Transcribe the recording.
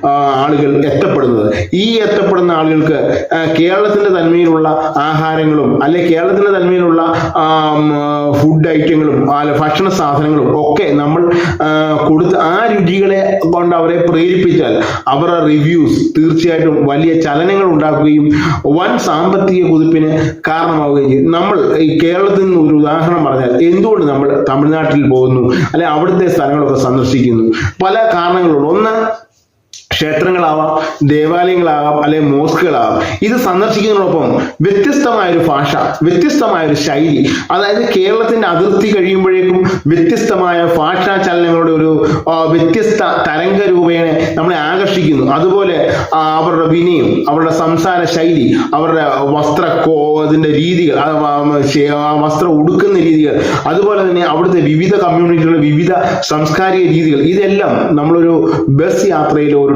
ആളുകൾ എത്തപ്പെടുന്നത്. ഈ എത്തപ്പെടുന്ന ആളുകൾക്ക് കേരളത്തിന്റെ തന്മയിലുള്ള ആഹാരങ്ങളും അല്ലെ കേരളത്തിന്റെ തന്മയിലുള്ള ഫുഡ് ഐറ്റങ്ങളും ഭക്ഷണ സാധനങ്ങളും ഒക്കെ നമ്മൾ കൊടുത്ത് ആ രുചികളെ കൊണ്ട് അവരെ പ്രേരിപ്പിച്ചാൽ അവരുടെ റിവ്യൂസ് തീർച്ചയായിട്ടും വലിയ ചലനങ്ങൾ ഉണ്ടാക്കുകയും വൻ സാമ്പത്തിക കുതിപ്പിന് കാരണമാവുകയും ചെയ്യും. നമ്മൾ ഈ കേരളത്തിൽ നിന്ന് ഒരു ഉദാഹരണം പറഞ്ഞാൽ എന്തുകൊണ്ട് നമ്മൾ തമിഴ്നാട്ടിൽ പോകുന്നു അല്ലെ അവിടുത്തെ സ്ഥലങ്ങളൊക്കെ സന്ദർശിക്കുന്നു? പല കാരണങ്ങളുണ്ട്. ഒന്ന്, ക്ഷേത്രങ്ങളാവാം, ദേവാലയങ്ങളാകാം, അല്ലെങ്കിൽ മോസ്കുകളാകാം. ഇത് സന്ദർശിക്കുന്നതിനോടൊപ്പം വ്യത്യസ്തമായൊരു ഭാഷ, വ്യത്യസ്തമായൊരു ശൈലി, അതായത് കേരളത്തിന്റെ അതിർത്തി കഴിയുമ്പോഴേക്കും വ്യത്യസ്തമായ ഭാഷാ ചലനങ്ങളുടെ ഒരു വ്യത്യസ്ത തരംഗ രൂപേണ നമ്മളെ ആകർഷിക്കുന്നു. അതുപോലെ അവരുടെ വിനയം, അവരുടെ സംസാര ശൈലി, അവരുടെ അതിന്റെ രീതികൾ, വസ്ത്രം ഉടുക്കുന്ന രീതികൾ, അതുപോലെ തന്നെ അവിടുത്തെ വിവിധ കമ്മ്യൂണിറ്റികളുടെ വിവിധ സാംസ്കാരിക രീതികൾ, ഇതെല്ലാം നമ്മളൊരു ബസ് യാത്രയിലോ ഒരു